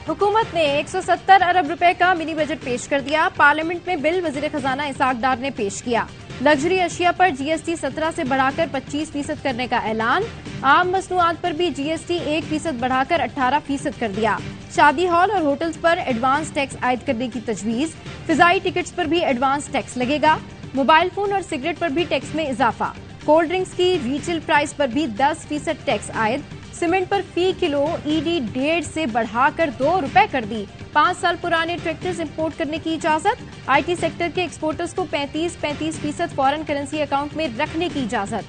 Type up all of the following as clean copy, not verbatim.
हुकूमत ने 170 अरब रुपए का मिनी बजट पेश कर दिया। पार्लियामेंट में बिल वजीर खजाना इसाक डार ने पेश किया। लग्जरी अशिया पर जीएसटी 17 से बढ़ाकर 25% करने का ऐलान। आम मसनूआत पर भी जीएसटी 1% बढ़ाकर 18% कर दिया। शादी हॉल और होटल्स पर एडवांस टैक्स आयद करने की तजवीज। फिजाई टिकट्स पर भी एडवांस टैक्स लगेगा। मोबाइल फोन और सिगरेट पर भी टैक्स में इजाफा। कोल्ड ड्रिंक्स की रीटेल प्राइस पर भी 10% टैक्स आयद। सीमेंट पर फी किलो ईडी 1.5 से बढ़ाकर 2 रुपए कर दी। 5 साल पुराने ट्रैक्टर्स इंपोर्ट करने की इजाजत। आईटी सेक्टर के एक्सपोर्टर्स को 35% फॉरेन करेंसी अकाउंट में रखने की इजाजत।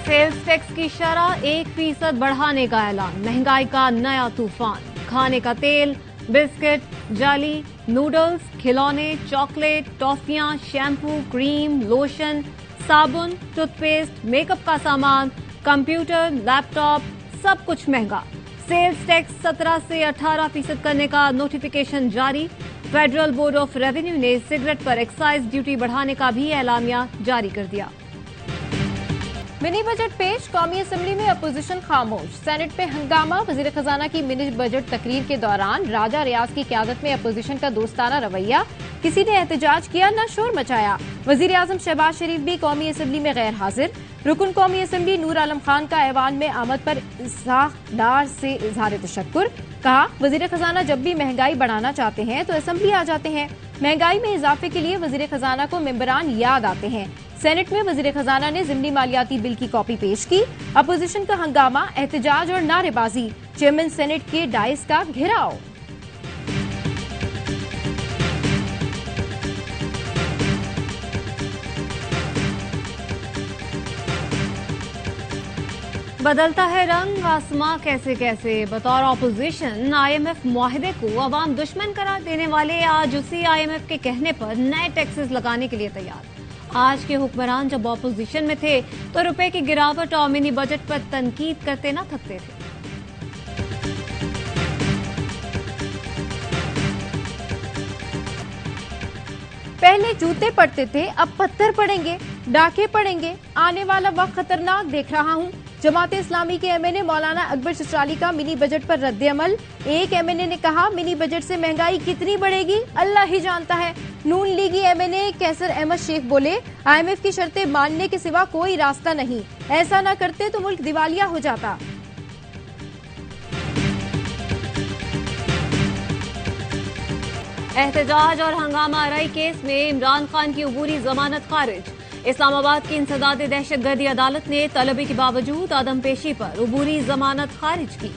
सेल्स टैक्स की शरह 1% बढ़ाने का ऐलान। महंगाई का नया तूफान। खाने का तेल, बिस्किट, जाली, नूडल्स, खिलौने, चॉकलेट, टॉफियां, शैम्पू, क्रीम, लोशन, साबुन, टूथपेस्ट, मेकअप का सामान, कंप्यूटर, लैपटॉप, सब कुछ महंगा। सेल्स टैक्स 17 से 18% करने का नोटिफिकेशन जारी। फेडरल बोर्ड ऑफ रेवेन्यू ने सिगरेट पर एक्साइज ड्यूटी बढ़ाने का भी एलामिया जारी कर दिया। मिनी बजट पेश। कौमी असेंबली में अपोजिशन खामोश। सेनेट में हंगामा। वजीर खजाना की मिनी बजट तकरीर के दौरान राजा रियाज की क़यादत में अपोजिशन का दोस्ताना रवैया। किसी ने एहतजाज किया न शोर मचाया। वजीर आजम शहबाज शरीफ भी कौमी असेंबली में गैर हाजिर। रुकन कौमी असेंबली नूर आलम खान का ऐवान में आमद पर इसाक डार से इजहार तशक्कुर। कहा, वजीर खजाना जब भी महंगाई बढ़ाना चाहते हैं तो असेंबली आ जाते हैं। महंगाई में इजाफे के लिए वजीर खजाना को मेंबरान याद आते हैं। सेनेट में वजीर खजाना ने जिमनी मालियाती बिल की कॉपी पेश की। अपोजिशन का हंगामा, एहतजाज और नारेबाजी। चेयरमैन सेनेट के डाइस का घेराव। बदलता है रंग आसमां कैसे कैसे। बतौर ऑपोजिशन आईएमएफ मुआहदे को अवाम दुश्मन करार देने वाले आज उसी आईएमएफ के कहने पर नए टैक्सेस लगाने के लिए तैयार। आज के हुक्मरान जब ऑपोजिशन में थे तो रुपए की गिरावट और मिनी बजट पर तनकीद करते न थकते थे। पहले जूते पड़ते थे, अब पत्थर पड़ेंगे, डाके पड़ेंगे। आने वाला वक्त खतरनाक देख रहा हूं। जमाते इस्लामी के एमएनए मौलाना अकबर चचराली का मिनी बजट पर रद्द-ए-अमल। एक एमएनए ने कहा, मिनी बजट से महंगाई कितनी बढ़ेगी अल्लाह ही जानता है। नून लीगी एमएनए कैसर अहमद शेख बोले, आईएमएफ की शर्तें मानने के सिवा कोई रास्ता नहीं। ऐसा न करते तो मुल्क दिवालिया हो जाता। एहतजाज और हंगामा आराई केस में इमरान खान की अबूरी जमानत खारिज। इस्लामाबाद की इंसदाद दहशतगर्दी अदालत ने तलबी के बावजूद आदम पेशी पर अबूरी जमानत खारिज की।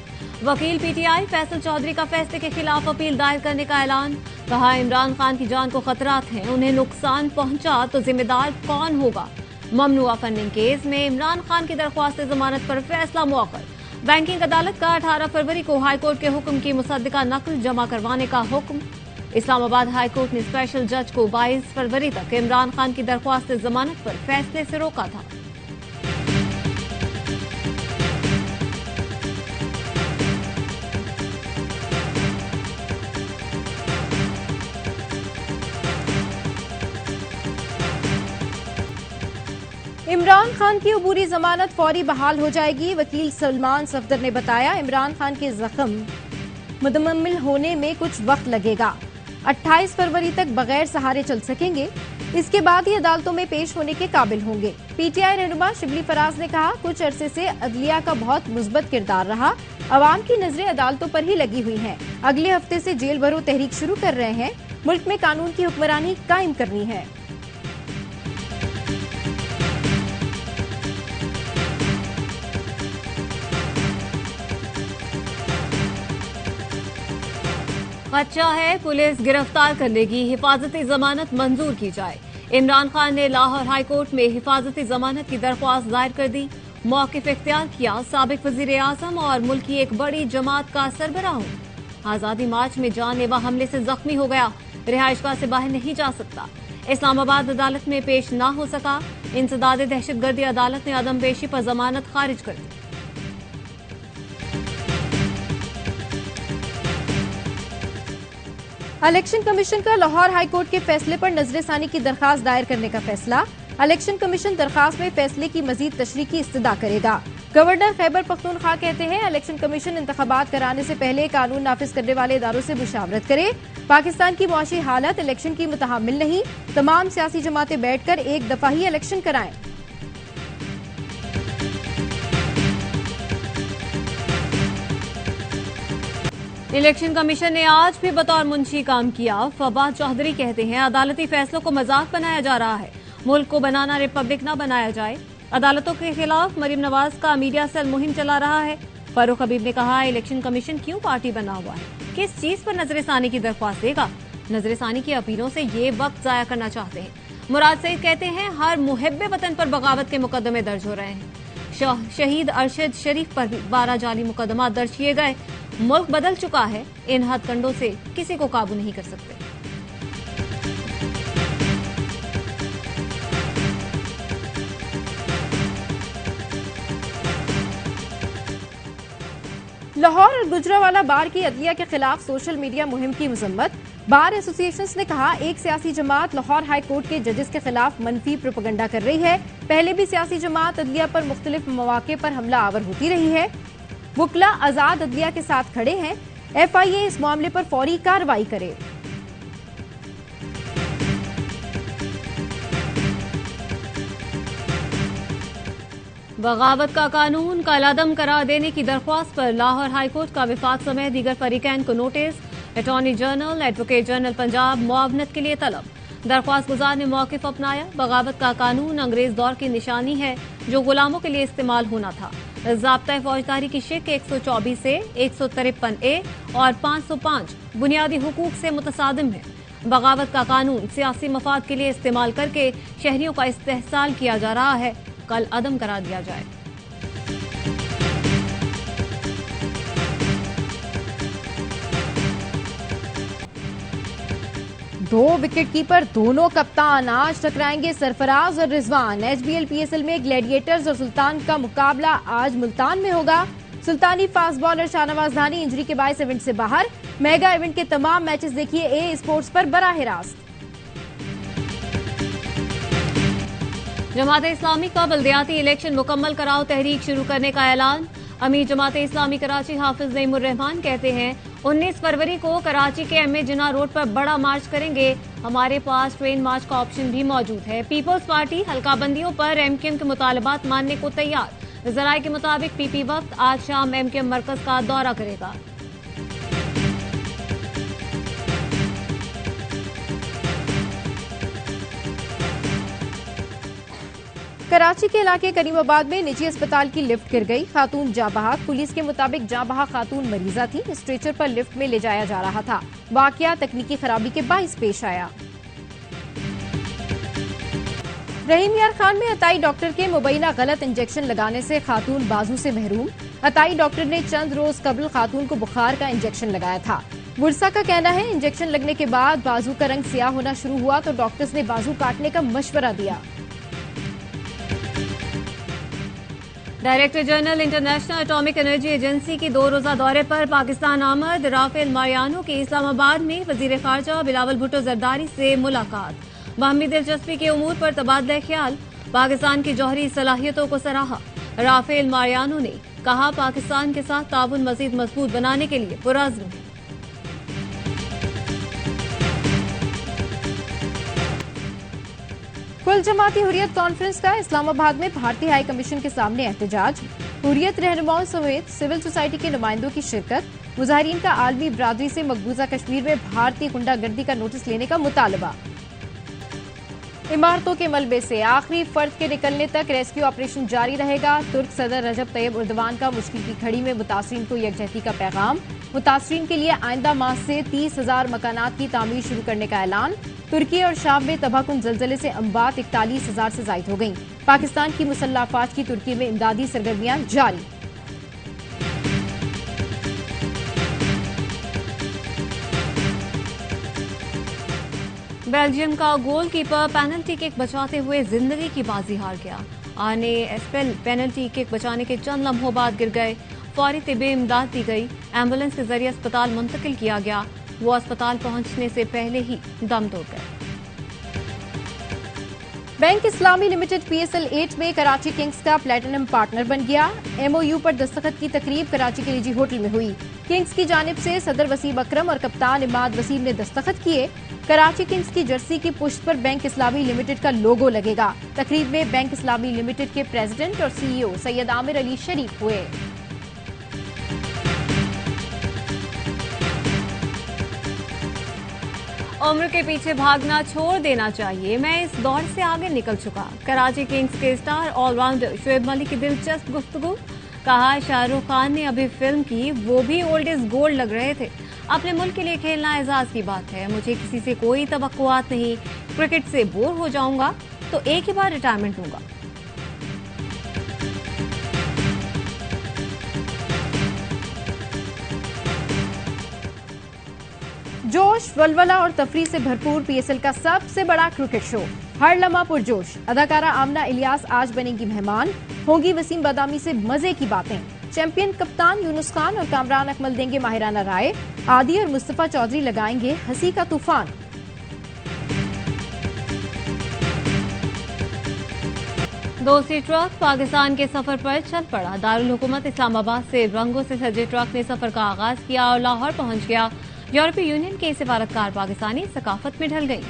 वकील पीटीआई फैसल चौधरी का फैसले के खिलाफ अपील दायर करने का ऐलान। कहा, इमरान खान की जान को खतरात हैं, उन्हें नुकसान पहुंचा तो जिम्मेदार कौन होगा। ममनुआ फंडिंग केस में इमरान खान की दरख्वास्त जमानत पर फैसला मुअक्कर। बैंकिंग अदालत का 18 फरवरी को हाईकोर्ट के हुक्म की मुसद्दिका नकल जमा करवाने का हुक्म। इस्लामाबाद हाईकोर्ट ने स्पेशल जज को 22 फरवरी तक इमरान खान की दरख्वास्त जमानत पर फैसले से रोका था। इमरान खान की अबूरी जमानत फौरी बहाल हो जाएगी। वकील सलमान सफदर ने बताया, इमरान खान के जख्म मुदम्मिल होने में कुछ वक्त लगेगा। 28 फरवरी तक बगैर सहारे चल सकेंगे। इसके बाद ही अदालतों में पेश होने के काबिल होंगे। पीटीआई रहनुमा शिबली फराज ने कहा, कुछ अरसे से अदलिया का बहुत मुस्बत किरदार रहा। अवाम की नजरें अदालतों पर ही लगी हुई हैं। अगले हफ्ते से जेल भरो तहरीक शुरू कर रहे हैं। मुल्क में कानून की हुक्मरानी कायम करनी है। अच्छा है, पुलिस गिरफ्तार कर लेगी। हिफाजती जमानत मंजूर की जाए। इमरान खान ने लाहौर हाईकोर्ट में हिफाजती जमानत की दरख्वास्त दायर कर दी। मौकिफ इख्तियार किया, साबिक वजीर आजम और मुल्क की एक बड़ी जमात का सरबराह। आजादी मार्च में जानलेवा हमले से जख्मी हो गया, रिहाइशगाह से बाहर नहीं जा सकता। इस्लामाबाद अदालत में पेश न हो सका। इंसदाद दहशतगर्दी अदालत ने आदम पेशी पर जमानत खारिज कर दी। इलेक्शन कमीशन का लाहौर हाई कोर्ट के फैसले पर नजरसानी की दरखास्त दायर करने का फैसला। इलेक्शन कमीशन दरखास्त में फैसले की मजीद तशरीह की इस्तदा करेगा। गवर्नर खैबर पख्तूनख्वा कहते हैं इलेक्शन कमीशन इंतखाबात कराने से पहले कानून नाफिज करने वाले इदारों से मुशावरत करे। पाकिस्तान की मुआशी हालत इलेक्शन की मुतहम्मिल नहीं, तमाम सियासी जमातें बैठकर एक दफा ही इलेक्शन कराएं। इलेक्शन कमीशन ने आज भी बतौर मुंशी काम किया। फवाद चौधरी कहते हैं अदालती फैसलों को मजाक बनाया जा रहा है, मुल्क को बनाना रिपब्लिक न बनाया जाए। अदालतों के खिलाफ मरीम नवाज का मीडिया सेल मुहिम चला रहा है। फारूक हबीब ने कहा इलेक्शन कमीशन क्यों पार्टी बना हुआ है, किस चीज पर नजरसानी की दरख्वास्त देगा। नजरसानी की अपीलों से ये वक्त जाया करना चाहते हैं। मुराद सईद कहते हैं हर मुहिब्बे वतन पर बगावत के मुकदमे दर्ज हो रहे हैं। शहीद अरशद शरीफ पर भी 12 जाली मुकदमा दर्ज किए गए। मुल्क बदल चुका है, इन हथकंडों से किसी को काबू नहीं कर सकते। लाहौर और गुजरावाला बार की अदलिया के खिलाफ सोशल मीडिया मुहिम की मजम्मत। बार एसोसिएशंस ने कहा एक सियासी जमात लाहौर हाई कोर्ट के जजेस के खिलाफ मनफी प्रोपेगेंडा कर रही है। पहले भी सियासी जमात अदलिया पर मुख्तलिफ मौके पर हमला आवर होती रही है। वुकला आजाद अदलिया के साथ खड़े हैं। FIA इस मामले पर फौरी कार्रवाई करे। बगावत का कानून कलअदम करार देने की दरख्वास्त पर लाहौर हाईकोर्ट का विफाक समेत दीगर फरीकैन को नोटिस। Attorney general, advocate general Punjab मुआवनत के लिए तलब। दरख्वास्त गुजार ने मौकिफ अपनाया। बगावत का कानून अंग्रेज दौर की निशानी है जो गुलामों के लिए इस्तेमाल होना था। ज़ाब्ता फौजदारी की शिक 124 से 153A और 505 बुनियादी हुकूक से मुतसादिम है। बगावत का कानून सियासी मफाद के लिए इस्तेमाल करके शहरियों का इस्तेहसाल किया जा रहा है, कल अदम करा दिया जाए। दो विकेट कीपर दोनों कप्तान आज टकराएंगे। सरफराज और रिजवान। HBL PSL में ग्लैडिएटर्स और सुल्तान का मुकाबला आज मुल्तान में होगा। सुल्तानी फास्ट बॉलर शाहनवाज धानी इंजरी के बायस इवेंट से बाहर। मेगा इवेंट के तमाम मैचेस देखिए A स्पोर्ट्स पर बराह रास्त। जमात इस्लामी का बल्दियाती इलेक्शन मुकम्मल कराओ तहरीक शुरू करने का ऐलान। अमीर जमात इस्लामी कराची हाफिज नईमुर रहमान कहते हैं 19 फरवरी को कराची के MA जिन्ना रोड पर बड़ा मार्च करेंगे। हमारे पास ट्रेन मार्च का ऑप्शन भी मौजूद है। पीपल्स पार्टी हल्काबंदियों पर MQM के मुतालबात मानने को तैयार। जराये के मुताबिक PP वक्त आज शाम MQM मरकज का दौरा करेगा। कराची के इलाके करीमाबाद में निजी अस्पताल की लिफ्ट गिर गई। खातून जाँ बहक। पुलिस के मुताबिक जाँ बहक खातून मरीजा थी। स्ट्रेचर पर लिफ्ट में ले जाया जा रहा था। वाकया तकनीकी खराबी के बाइस पेश आया। रहीम यार खान में अताई डॉक्टर के मुबैना गलत इंजेक्शन लगाने से खातून बाजू से महरूम। अताई डॉक्टर ने चंद रोज कबल खातून को बुखार का इंजेक्शन लगाया था। बुरसा का कहना है इंजेक्शन लगने के बाद बाजू का रंग सियाह होना शुरू हुआ तो डॉक्टर्स ने बाजू काटने का मशवरा दिया। Director general international atomic energy agency की 2 रोजा दौरे पर पाकिस्तान आमद। राफेल मारियानो की इस्लामाबाद में वजीर खारजा बिलावल भुट्टो जरदारी से मुलाकात। बाहमी दिलचस्पी के उमूर पर तबादला ख्याल। पाकिस्तान की जौहरी सलाहियतों को सराहा। राफेल मारियानो ने कहा पाकिस्तान के साथ ताउन मजीद मजबूत बनाने के लिए पुरअज़्म है। कुल जमाती हुर्रियत कॉन्फ्रेंस का इस्लामाबाद में भारतीय हाई कमीशन के सामने एहतजाज। हुर्रियत रहनुमाओं समेत सिविल सोसाइटी के नुमाइंदों की शिरकत। मुजाहिरीन का आलमी बरादरी से मकबूजा कश्मीर में भारतीय गुंडागर्दी का नोटिस लेने का मुतालबा। इमारतों के मलबे से आखिरी फर्द के निकलने तक रेस्क्यू ऑपरेशन जारी रहेगा। तुर्क सदर रजब तैयब उर्दवान का मुश्किल की घड़ी में मुतासरीन को यकजहती का पैगाम। मुतासरीन के लिए आइंदा माह से 30,000 मकानात की तामीर शुरू करने का ऐलान। तुर्की और शाम में तबाहकुन जलजले से अम्बात 41,000 से जायद हो गईं। पाकिस्तान की मुसल्लह अफवाज की तुर्की में इमदादी सरगर्मियां जारी। बेल्जियम का गोलकीपर पेनल्टी किक बचाते हुए जिंदगी की बाजी हार गया। आने एस्पेल पेनल्टी किक बचाने के चंद लम्हों बाद गिर गए। फौरी तिब्बी इमदाद दी गई। एम्बुलेंस के जरिए अस्पताल मुंतकिल किया गया। वो अस्पताल पहुंचने से पहले ही दम तोड़ गए। बैंक इस्लामी लिमिटेड PSL 8 में कराची किंग्स का प्लैटिनम पार्टनर बन गया। MOU पर दस्तखत की तकरीब कराची के निजी होटल में हुई। किंग्स की जानिब से सदर वसीम अकरम और कप्तान इमाद वसीम ने दस्तखत किए। कराची किंग्स की जर्सी की पुश्त पर बैंक इस्लामी लिमिटेड का लोगो लगेगा। तकरीब में बैंक इस्लामी लिमिटेड के प्रेसिडेंट और CEO सैयद आमिर अली शरीफ हुए। उम्र के पीछे भागना छोड़ देना चाहिए, मैं इस दौर से आगे निकल चुका। कराची किंग्स के स्टार ऑलराउंडर शुएब मलिक की दिलचस्प गुफ्तगू। कहा, शाहरुख खान ने अभी फिल्म की, वो भी ओल्ड इज गोल्ड लग रहे थे। अपने मुल्क के लिए खेलना एजाज की बात है। मुझे किसी से कोई तवक्कुआत नहीं। क्रिकेट से बोर हो जाऊंगा तो एक ही बार रिटायरमेंट लूंगा। जोश, वलवला और तफरी से भरपूर PSL का सबसे बड़ा क्रिकेट शो। हर लम्हा पुरजोश। अदाकारा आमना इलियास आज बनेंगी मेहमान। होंगी वसीम बादामी से मजे की बातें। चैंपियन कप्तान यूनुस खान और कामरान अकमल देंगे माहिराना राय। आदि और मुस्तफा चौधरी लगाएंगे हंसी का तूफान। दोस्ती ट्रक पाकिस्तान के सफर पर चल पड़ा। दारुल हुकूमत इस्लामाबाद से रंगों से सजे ट्रक ने सफर का आगाज किया और लाहौर पहुंच गया। यूरोपीय यूनियन के सफारतकार पाकिस्तानी सकाफत में ढल गई।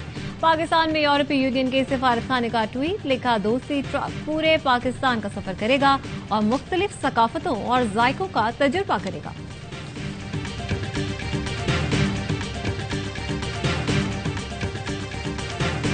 पाकिस्तान में यूरोपीय यूनियन के सफारतखाने का ट्वीट लिखा, दोस्ती ट्रक पूरे पाकिस्तान का सफर करेगा और मुख्तलिफ सकाफतों और जायकों का तजुर्बा करेगा।